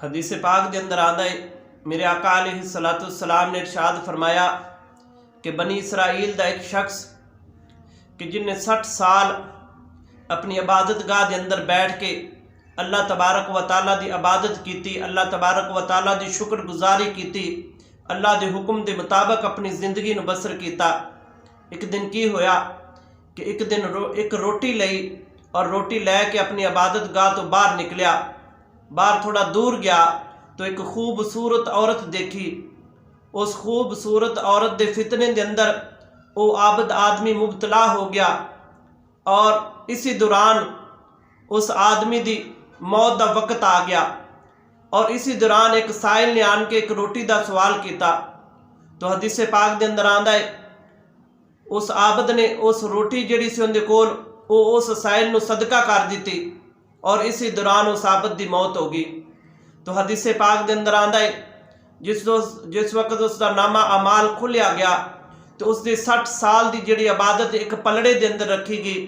हदीस पाक के अंदर आंदा है, मेरे आका अलैहिस्सलाम ने इरशाद फरमाया कि बनी इसराइल का एक शख्स कि जिन्हें 60 साल अपनी इबादत गाह के अंदर बैठ के अल्लाह तबारक व तआला की इबादत की, अल्लाह तबारक व तआला की शुक्रगुजारी की, अल्लाह के हुक्म के मुताबिक अपनी जिंदगी नूं बसर किया। एक दिन की होया कि एक दिन एक रोटी लई और रोटी लैके अपनी इबादत गाह तो बाहर निकलिया। बाहर थोड़ा दूर गया तो एक खूबसूरत औरत देखी। उस खूबसूरत औरत के फितने के अंदर वो आबद आदमी मुबतला हो गया और इसी दौरान उस आदमी की मौत का वक्त आ गया। और इसी दौरान एक साहिल ने आन के एक रोटी का सवाल किया। तो हदीस पाक के अंदर आंदा है, उस आबद ने उस रोटी जिहड़ी सी उहदे कोल वो उस साहिल नूं सदका कर दी और इसी दौरान उस आबद की मौत हो गई। तो हदीस पाक के अंदर आंदा है, जिस वक्त उसका नामा अमाल खुलिया गया तो उसकी 60 साल की जिहड़ी इबादत एक पलड़े के अंदर रखी गई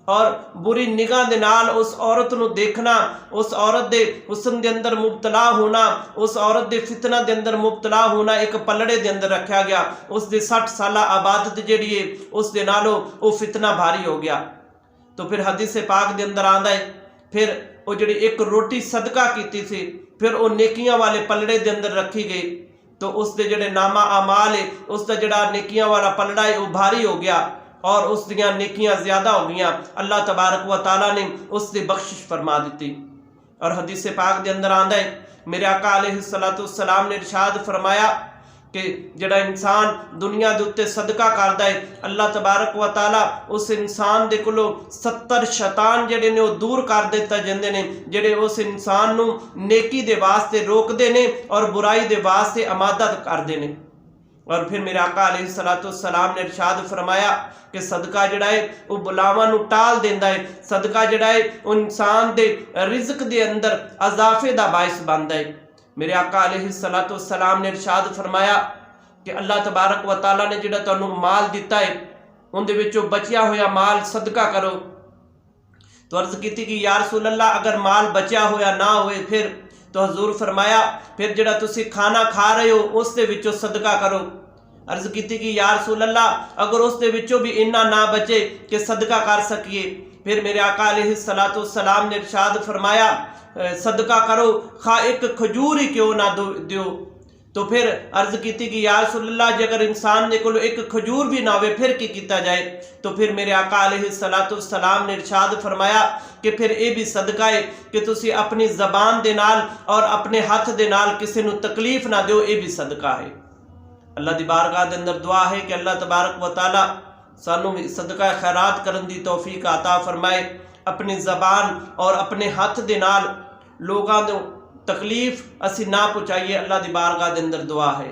और बुरी निगाह दे नाल उस औरत नूं देखना, उस औरत के हुस्न के अंदर मुबतला होना, उस औरत के फितना के अंदर मुबतला होना एक पलड़े के अंदर रखा गया। उसकी 60 साल इबादत जिहड़ी है उस दे नालों वो फितना भारी हो गया। तो फिर हदीस पाक के अंदर आंदा है, फिर वो जिहड़ी एक रोटी सदका की थी फिर वो नेकियां वाले पलड़े के अंदर रखी गई। तो उसके जिहड़े नामा अमाल है उसका जिहड़ा नेकियां वाला पलड़ा है वो भारी हो गया और उस दियां नेकियां ज्यादा हो गई। अल्लाह तबारक व तआला ने उसकी बख्शिश फरमा दी। और हदीस पाक के अंदर आंदा है, मेरे आका अलैहिस्सलाम ने इरशाद फरमाया कि जिहड़ा इंसान दुनिया के उत्ते सदका करदा है अल्लाह तबारक व तआला उस इंसान दे कोलों 70 शैतान जिहड़े ने वो दूर कर दिता जांदे ने, जिहड़े उस इंसान नूं नेकी दे वास्ते रोकदे ने और बुराई दे वास्ते आमादा करदे ने। और फिर मेरे आका अलैहिस्सलाम ने इरशाद फरमाया कि सदका जिहड़ा है वो बुलावां नूं टाल देंदा है, सदका जिहड़ा है वो इंसान दे रिज़्क दे अंदर अजाफे दा बाइस बनदा है। मेरे आका अलैहिस्सलाम ने इरशाद फरमाया कि अल्लाह तबारक व तआला ने जिहड़ा तुहानूं माल दिता है उहदे विचों बचिया होया माल सदका करो। तो अर्ज की कि या रसूल अल्लाह अगर माल बचिया होया ना होए फिर? तो हजूर फरमाया फिर जिहड़ा तुसी खाना खा रहे हो उस दे विचों सदका करो। अर्ज की कि या रसूल अल्लाह अगर उस दे विचों भी इन्ना ना बचे कि सदका कर सकिए? फिर मेरे आका अलैहिस्सलाम ने इरशाद फरमाया सदका करो खा एक खजूर ही क्यों ना दियो। तो फिर अर्ज की कि या रसूल अल्लाह जे अगर इंसान ने कोल एक खजूर भी ना हो फिर की किया जाए? तो फिर मेरे आका अलैहिस्सलाम ने इरशाद फरमाया कि फिर ये भी सदका है कि तुसी अपनी ज़बान दे नाल और अपने हाथ दे नाल किसी नूं तकलीफ ना दो, ये भी सदका है। अल्लाह दी बारगाह दे अंदर दुआ है कि अल्लाह तबारक व तआला सानू भी सदका खैरात करन दी तौफीक अता फरमाए। अपनी ज़बान और अपने हाथ दे नाल लोगों को तकलीफ असी ना पहुँचाइए। अल्लाह दी बारगाह दे अंदर दुआ है।